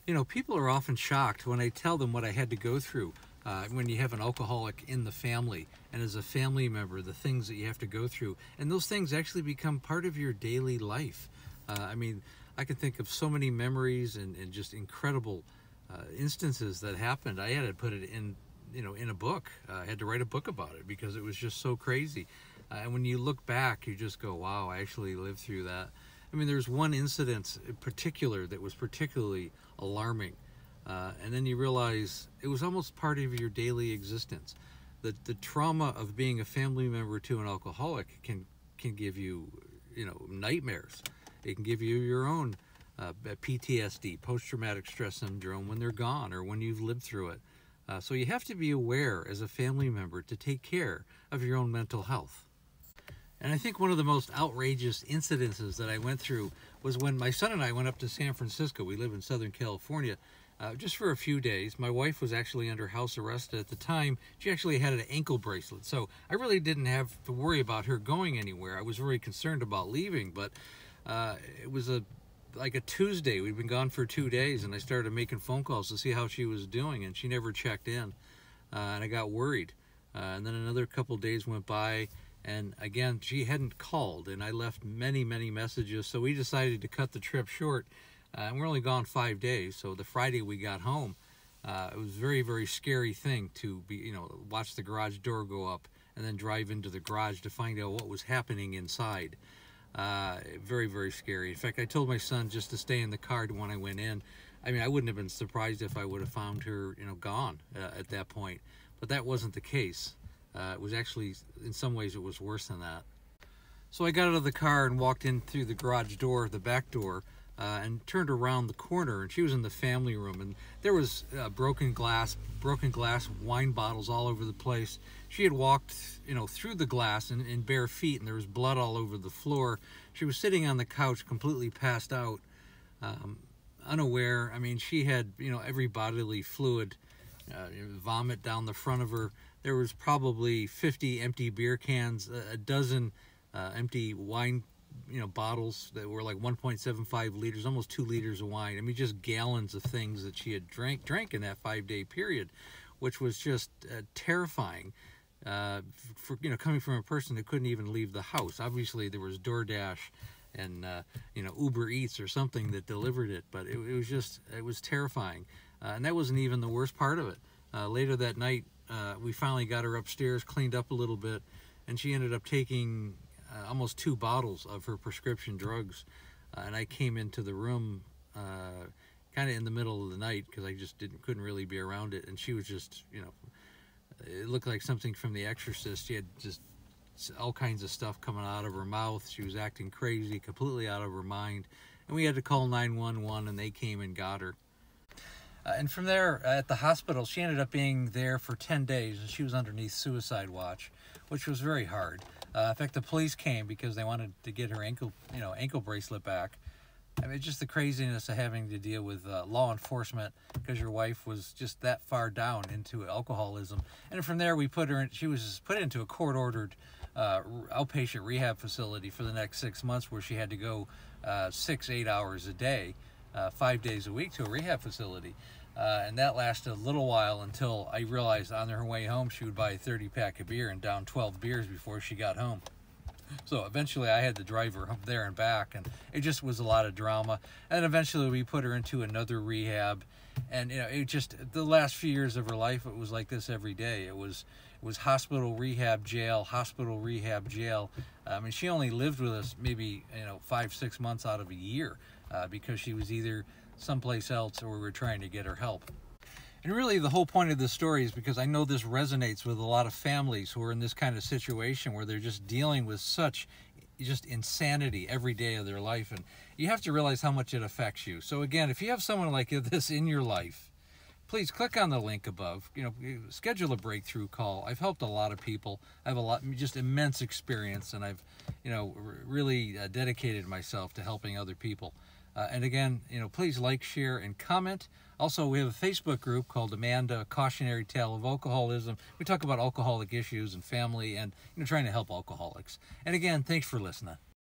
You know, people are often shocked when I tell them what I had to go through when you have an alcoholic in the family, and as a family member, the things that you have to go through. And those things actually become part of your daily life. I mean, I can think of so many memories and just incredible instances that happened. I had to put it in, in a book. I had to write a book about it because it was just so crazy. And when you look back, you just go, wow, I actually lived through that. I mean, there's one incident in particular that was particularly alarming. And then you realize it was almost part of your daily existence. The trauma of being a family member to an alcoholic can give you, nightmares. It can give you your own PTSD, post-traumatic stress syndrome, when they're gone or when you've lived through it. So you have to be aware as a family member to take care of your own mental health. And I think one of the most outrageous incidences that I went through was when my son and I went up to San Francisco. We live in Southern California, just for a few days. My wife was actually under house arrest at the time. She actually had an ankle bracelet, so I really didn't have to worry about her going anywhere. I was very concerned about leaving, but it was like a Tuesday. We'd been gone for 2 days, and I started making phone calls to see how she was doing, and she never checked in, and I got worried. And then another couple days went by, and again, she hadn't called, and I left many, many messages, so we decided to cut the trip short. And we're only gone 5 days, so the Friday we got home, it was a very, very scary thing to be, watch the garage door go up and then drive into the garage to find out what was happening inside. Very, very scary. In fact, I told my son just to stay in the car when I went in. I mean, I wouldn't have been surprised if I would have found her, gone at that point, but that wasn't the case. It was actually, in some ways, it was worse than that. So I got out of the car and walked in through the garage door, the back door, and turned around the corner, and she was in the family room, and there was broken glass wine bottles all over the place. She had walked, through the glass in bare feet, and there was blood all over the floor. She was sitting on the couch, completely passed out, unaware. I mean, she had, every bodily fluid, vomit down the front of her. There was probably 50 empty beer cans, a dozen empty wine, bottles that were like 1.75 liters, almost 2 liters of wine. I mean, just gallons of things that she had drank in that 5-day period, which was just terrifying. For coming from a person that couldn't even leave the house. Obviously, there was DoorDash and Uber Eats or something that delivered it, but it was terrifying. And that wasn't even the worst part of it. Later that night, we finally got her upstairs, cleaned up a little bit, and she ended up taking almost 2 bottles of her prescription drugs. And I came into the room kind of in the middle of the night because I just couldn't really be around it. And she was just, it looked like something from The Exorcist. She had just all kinds of stuff coming out of her mouth. She was acting crazy, completely out of her mind. And we had to call 911, and they came and got her. And from there, at the hospital, she ended up being there for 10 days, and she was underneath suicide watch, which was very hard. In fact, the police came because they wanted to get her ankle bracelet back. I mean, just the craziness of having to deal with law enforcement because your wife was just that far down into alcoholism. And from there, she was put into a court-ordered outpatient rehab facility for the next 6 months, where she had to go 6-8 hours a day, 5 days a week, to a rehab facility. And that lasted a little while until I realized on her way home she would buy a 30-pack of beer and down 12 beers before she got home. So eventually I had to drive her up there and back, and it just was a lot of drama. And eventually we put her into another rehab, and it just, the last few years of her life, it was like this every day. It was hospital, rehab, jail, hospital, rehab, jail. I mean, she only lived with us maybe 5-6 months out of a year because she was either someplace else or we were trying to get her help. And really the whole point of this story is because I know this resonates with a lot of families who are in this kind of situation where they're just dealing with such just insanity every day of their life, and you have to realize how much it affects you. So again, if you have someone like this in your life, please click on the link above, schedule a breakthrough call. I've helped a lot of people. I have just immense experience, and I've really dedicated myself to helping other people. And again, please like, share, and comment. Also, we have a Facebook group called Amanda Cautionary Tale of Alcoholism. We talk about alcoholic issues and family and trying to help alcoholics. And again, thanks for listening.